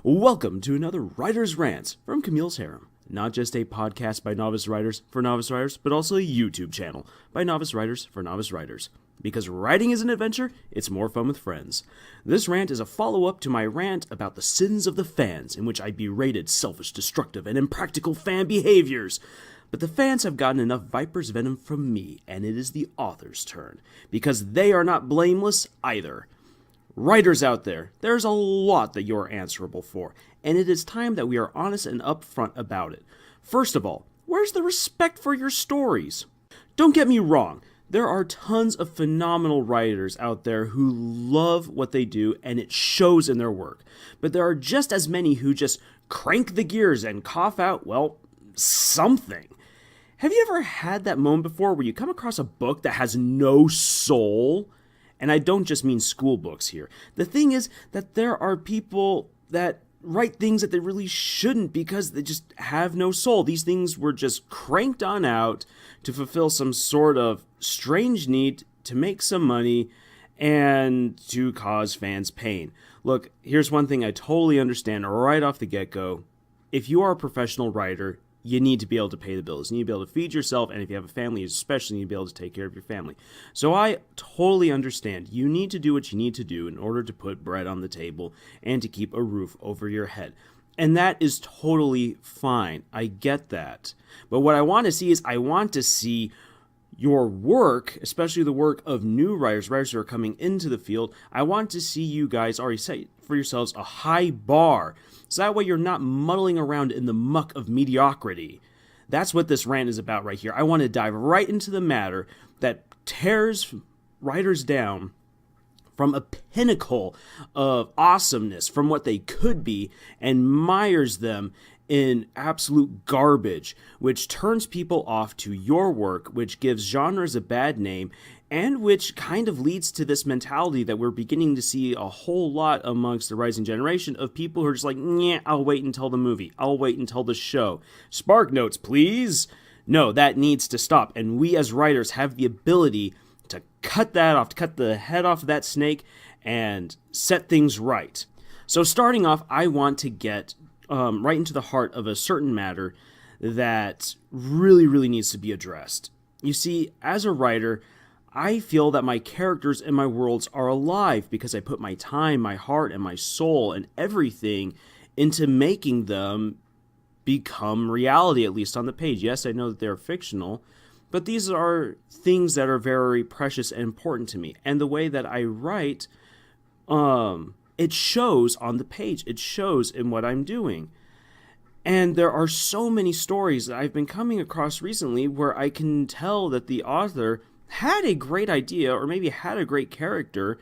Welcome to another Writer's Rants from Camille's Harem. Not just a podcast by novice writers for novice writers, but also a YouTube channel by novice writers for novice writers. Because writing is an adventure, it's more fun with friends. This rant is a follow-up to my rant about the sins of the fans, in which I berated selfish, destructive, and impractical fan behaviors. But the fans have gotten enough viper's venom from me, and it is the author's turn, because they are not blameless either. Writers out there, there's a lot that you're answerable for, and it is time that we are honest and upfront about it. First of all, where's the respect for your stories? Don't get me wrong, there are tons of phenomenal writers out there who love what they do, and it shows in their work. But there are just as many who just crank the gears and cough out, well, something. Have you ever had that moment before where you come across a book that has no soul? And I don't just mean school books here. The thing is that there are people that write things that they really shouldn't because they just have no soul. These things were just cranked on out to fulfill some sort of strange need to make some money and to cause fans pain. Look, here's one thing I totally understand right off the get-go. If you are a professional writer, you need to be able to pay the bills. You need to be able to feed yourself, and if you have a family, especially, you need to be able to take care of your family. So I totally understand. You need to do what you need to do in order to put bread on the table and to keep a roof over your head. And that is totally fine. I get that. But what I want to see is I want to see your work, especially the work of new writers who are coming into the field. I want to see you guys already set for yourselves a high bar, so that way you're not muddling around in the muck of mediocrity. That's what this rant is about right here. I want to dive right into the matter that tears writers down from a pinnacle of awesomeness, from what they could be, and mires them in absolute garbage, which turns people off to your work, which gives genres a bad name, and which kind of leads to this mentality that we're beginning to see a whole lot amongst the rising generation of people who are just like, yeah, I'll wait until the movie. I'll wait until the show. Spark notes, please. No, that needs to stop. And we as writers have the ability to cut that off, to cut the head off of that snake and set things right. So starting off, I want to get right into the heart of a certain matter that really needs to be addressed. You see, as a writer, I feel that my characters and my worlds are alive because I put my time, my heart, and my soul and everything into making them become reality, at least on the page. Yes, I know that they're fictional, but these are things that are very precious and important to me. And the way that I write, it shows on the page. It shows in what I'm doing. And there are so many stories that I've been coming across recently where I can tell that the author had a great idea or maybe had a great character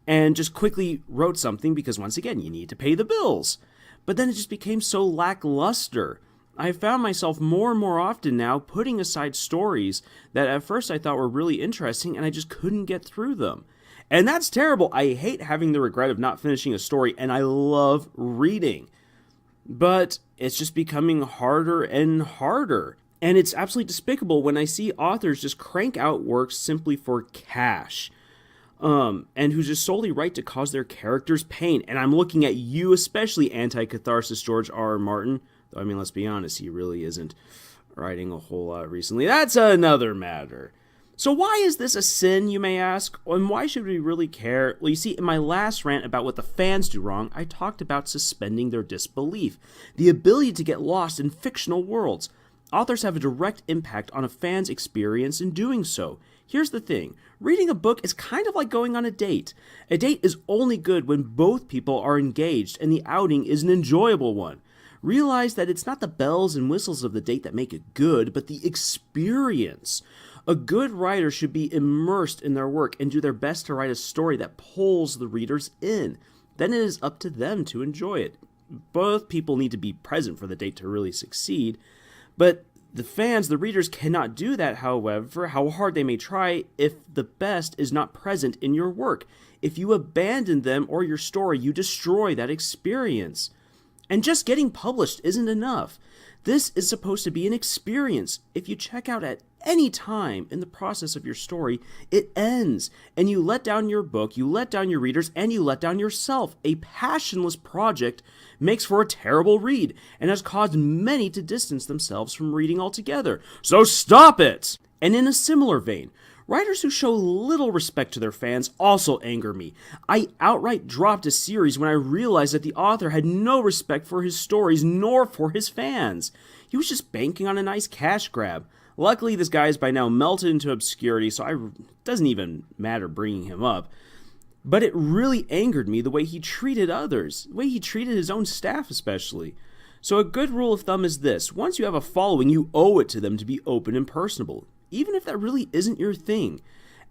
and just quickly wrote something because, once again, you need to pay the bills. But then it just became so lackluster. I found myself more and more often now putting aside stories that at first I thought were really interesting and I just couldn't get through them. And that's terrible. I hate having the regret of not finishing a story, and I love reading. But it's just becoming harder and harder. And it's absolutely despicable when I see authors just crank out works simply for cash. And who just solely write to cause their characters pain. And I'm looking at you, especially anti-catharsis George R.R. Martin. Though, I mean, let's be honest, he really isn't writing a whole lot recently. That's another matter. So why is this a sin, you may ask? And why should we really care? Well, you see, in my last rant about what the fans do wrong, I talked about suspending their disbelief, the ability to get lost in fictional worlds. Authors have a direct impact on a fan's experience in doing so. Here's the thing. Reading a book is kind of like going on a date. A date is only good when both people are engaged and the outing is an enjoyable one. Realize that it's not the bells and whistles of the date that make it good, but the experience. A good writer should be immersed in their work and do their best to write a story that pulls the readers in. Then it is up to them to enjoy it. Both people need to be present for the date to really succeed. But the fans, the readers, cannot do that, however, how hard they may try, if the best is not present in your work. If you abandon them or your story, you destroy that experience. And just getting published isn't enough. This is supposed to be an experience. If you check out at any time in the process of your story, it ends, and you let down your book, you let down your readers, and you let down yourself. A passionless project makes for a terrible read, and has caused many to distance themselves from reading altogether. So stop it! And in a similar vein, writers who show little respect to their fans also anger me. I outright dropped a series when I realized that the author had no respect for his stories nor for his fans. He was just banking on a nice cash grab. Luckily, this guy is by now melted into obscurity, so it doesn't even matter bringing him up. But it really angered me the way he treated others, the way he treated his own staff especially. So a good rule of thumb is this: once you have a following, you owe it to them to be open and personable. Even if that really isn't your thing,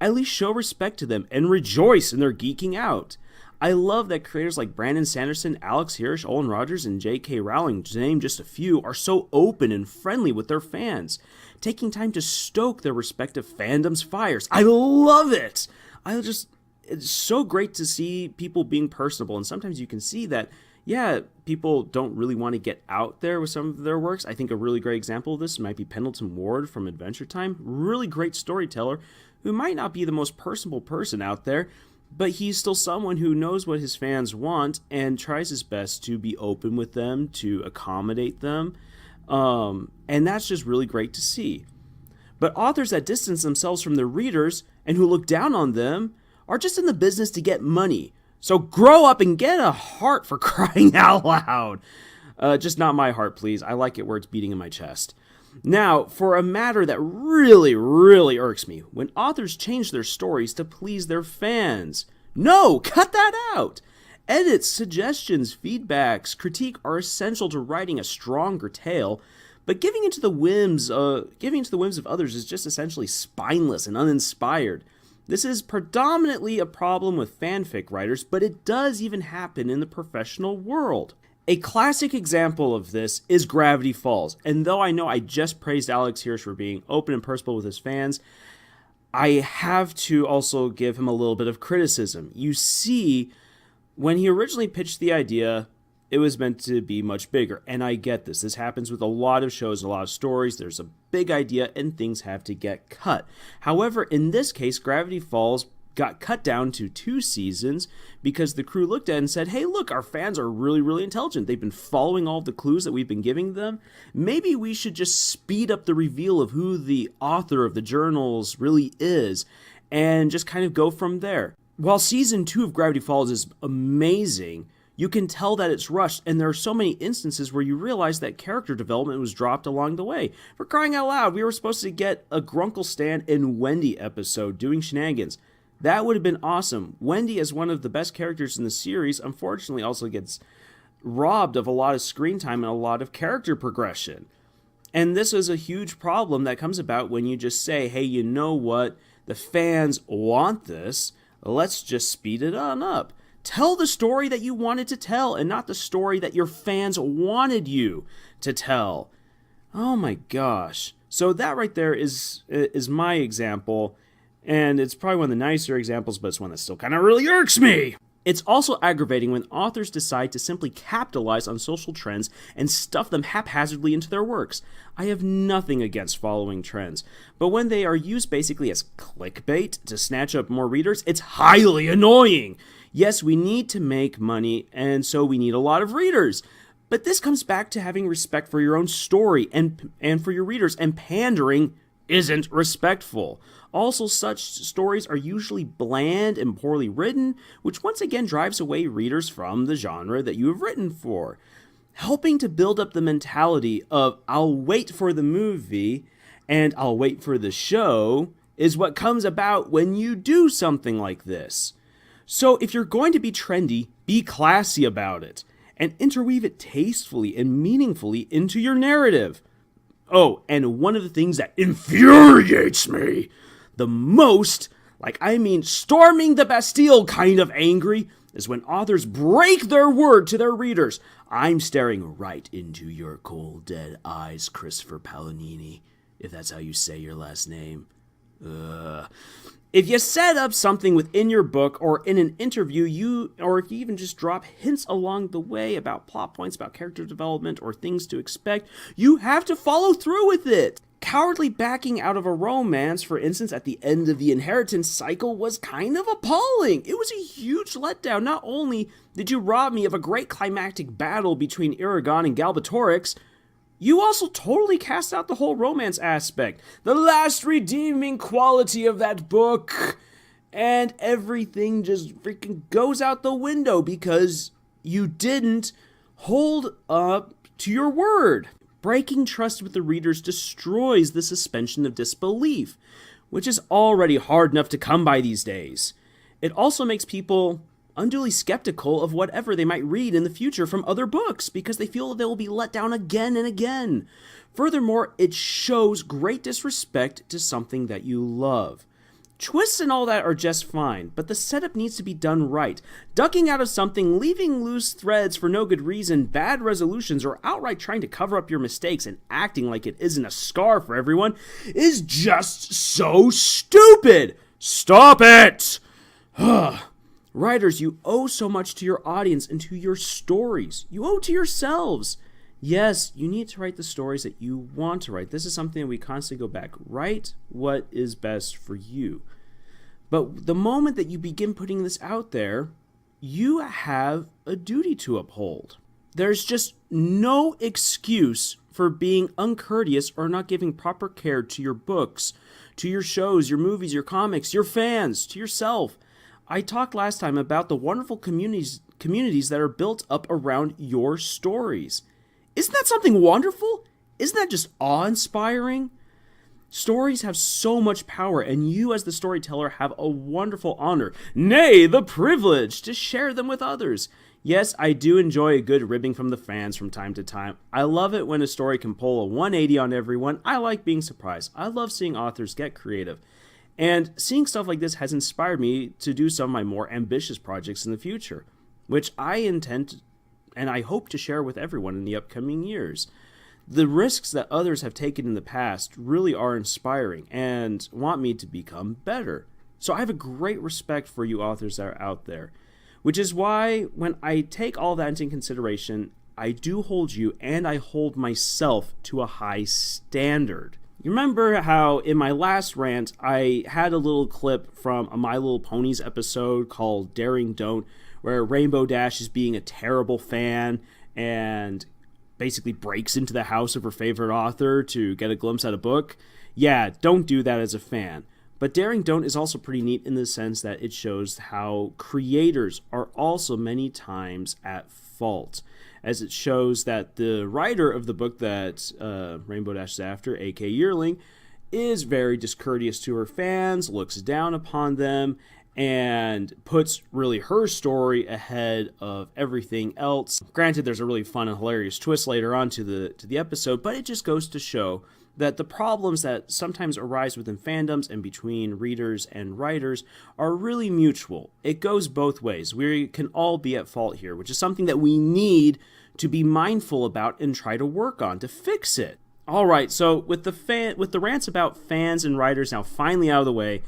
at least show respect to them and rejoice in their geeking out. I love that creators like Brandon Sanderson, Alex Hirsch, Olin Rogers, and J.K. Rowling, to name just a few, are so open and friendly with their fans, taking time to stoke their respective fandoms' fires. I love it! It's so great to see people being personable, and sometimes you can see that, yeah, people don't really want to get out there with some of their works. I think a really great example of this might be Pendleton Ward from Adventure Time. Really great storyteller who might not be the most personable person out there, but he's still someone who knows what his fans want and tries his best to be open with them, to accommodate them. And that's just really great to see. But authors that distance themselves from their readers and who look down on them are just in the business to get money. So grow up and get a heart, for crying out loud. Just not my heart, please. I like it where it's beating in my chest. Now, for a matter that really, really irks me, when authors change their stories to please their fans. No, cut that out! Edits, suggestions, feedbacks, critique are essential to writing a stronger tale, but giving into the whims of others is just essentially spineless and uninspired. This is predominantly a problem with fanfic writers, but it does even happen in the professional world. A classic example of this is Gravity Falls, and though I know I just praised Alex Hirsch for being open and personable with his fans, I have to also give him a little bit of criticism. You see, when he originally pitched the idea, it was meant to be much bigger, and I get this. This happens with a lot of shows, a lot of stories. There's a big idea, and things have to get cut. However, in this case, Gravity Falls got cut down to 2 seasons because the crew looked at it and said, hey, look, our fans are really, really intelligent. They've been following all the clues that we've been giving them. Maybe we should just speed up the reveal of who the author of the journals really is and just kind of go from there. While season 2 of Gravity Falls is amazing, you can tell that it's rushed, and there are so many instances where you realize that character development was dropped along the way. For crying out loud, we were supposed to get a Grunkle Stan and Wendy episode doing shenanigans. That would have been awesome. Wendy, as one of the best characters in the series, unfortunately also gets robbed of a lot of screen time and a lot of character progression. And this is a huge problem that comes about when you just say, hey, you know what? The fans want this. Let's just speed it on up. Tell the story that you wanted to tell and not the story that your fans wanted you to tell. Oh my gosh. So that right there is my example. And it's probably one of the nicer examples, but it's one that still kind of really irks me. It's also aggravating when authors decide to simply capitalize on social trends and stuff them haphazardly into their works. I have nothing against following trends, but when they are used basically as clickbait to snatch up more readers, it's highly annoying. Yes, we need to make money, and so we need a lot of readers. But this comes back to having respect for your own story and for your readers, and pandering isn't respectful. Also, such stories are usually bland and poorly written, which once again drives away readers from the genre that you have written for. Helping to build up the mentality of, I'll wait for the movie and I'll wait for the show is what comes about when you do something like this. So if you're going to be trendy, be classy about it, and interweave it tastefully and meaningfully into your narrative. Oh, and one of the things that infuriates me the most, storming the Bastille kind of angry, is when authors break their word to their readers. I'm staring right into your cold, dead eyes, Christopher Paolini, if that's how you say your last name. If you set up something within your book or in an interview, or if you even just drop hints along the way about plot points, about character development, or things to expect, you have to follow through with it. Cowardly backing out of a romance, for instance, at the end of the inheritance cycle was kind of appalling. It was a huge letdown. Not only did you rob me of a great climactic battle between Aragon and Galbatorix, you also totally cast out the whole romance aspect, the last redeeming quality of that book, and everything just freaking goes out the window because you didn't hold up to your word. Breaking trust with the readers destroys the suspension of disbelief, which is already hard enough to come by these days. It also makes people unduly skeptical of whatever they might read in the future from other books because they feel they will be let down again and again. Furthermore, it shows great disrespect to something that you love. Twists and all that are just fine, but the setup needs to be done right. Ducking out of something, leaving loose threads for no good reason, bad resolutions, or outright trying to cover up your mistakes and acting like it isn't a scar for everyone is just so stupid! Stop it! Writers, you owe so much to your audience and to your stories. You owe to yourselves. Yes, you need to write the stories that you want to write. This is something that we constantly go back. Write what is best for you. But the moment that you begin putting this out there, you have a duty to uphold. There's just no excuse for being uncourteous or not giving proper care to your books, to your shows, your movies, your comics, your fans, to yourself. I talked last time about the wonderful communities that are built up around your stories. Isn't that something wonderful? Isn't that just awe-inspiring? Stories have so much power, and you as the storyteller have a wonderful honor, nay, the privilege, to share them with others. Yes, I do enjoy a good ribbing from the fans from time to time. I love it when a story can pull a 180 on everyone. I like being surprised. I love seeing authors get creative. And seeing stuff like this has inspired me to do some of my more ambitious projects in the future, which I intend and I hope to share with everyone in the upcoming years. The risks that others have taken in the past really are inspiring and want me to become better. So I have a great respect for you authors that are out there, which is why when I take all that into consideration, I do hold you and I hold myself to a high standard. You remember how in my last rant, I had a little clip from a My Little Ponies episode called Daring Don't, where Rainbow Dash is being a terrible fan and basically breaks into the house of her favorite author to get a glimpse at a book? Yeah, don't do that as a fan. But Daring Don't is also pretty neat in the sense that it shows how creators are also many times at fault, as it shows that the writer of the book that Rainbow Dash is after, A.K. Yearling, is very discourteous to her fans, looks down upon them, and puts really her story ahead of everything else. Granted, there's a really fun and hilarious twist later on to the episode, but it just goes to show that the problems that sometimes arise within fandoms and between readers and writers are really mutual. It goes both ways. We can all be at fault here, which is something that we need to be mindful about and try to work on to fix it. All right, so with the rants about fans and writers now finally out of the way,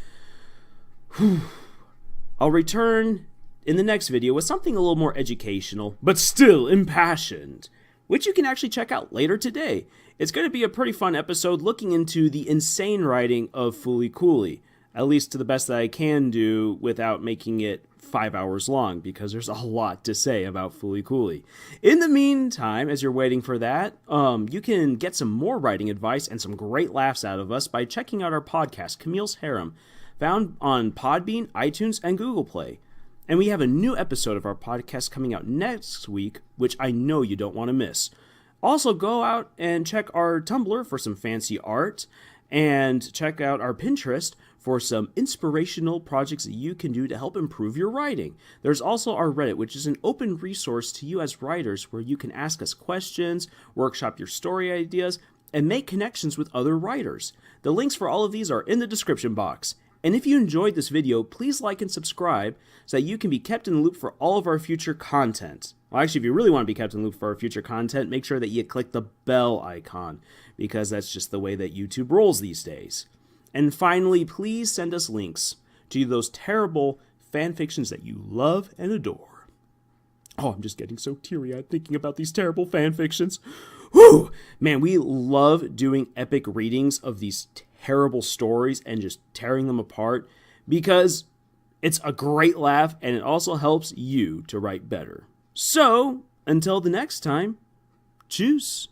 I'll return in the next video with something a little more educational, but still impassioned, which you can actually check out later today. It's going to be a pretty fun episode looking into the insane writing of Fooly Cooly, at least to the best that I can do without making it 5 hours long, because there's a lot to say about Fooly Cooly. In the meantime, as you're waiting for that, you can get some more writing advice and some great laughs out of us by checking out our podcast, Camille's Harem, found on Podbean, iTunes, and Google Play. And we have a new episode of our podcast coming out next week, which I know you don't want to miss. Also, go out and check our Tumblr for some fancy art, and check out our Pinterest for some inspirational projects that you can do to help improve your writing. There's also our Reddit, which is an open resource to you as writers where you can ask us questions, workshop your story ideas, and make connections with other writers. The links for all of these are in the description box. And if you enjoyed this video, please like and subscribe so that you can be kept in the loop for all of our future content. Well, actually, if you really want to be kept in the loop for our future content, make sure that you click the bell icon, because that's just the way that YouTube rolls these days. And finally, please send us links to those terrible fan fictions that you love and adore. Oh, I'm just getting so teary-eyed thinking about these terrible fan fictions. Whew! Man, we love doing epic readings of these terrible stories and just tearing them apart because it's a great laugh and it also helps you to write better. So, until the next time, tschüss.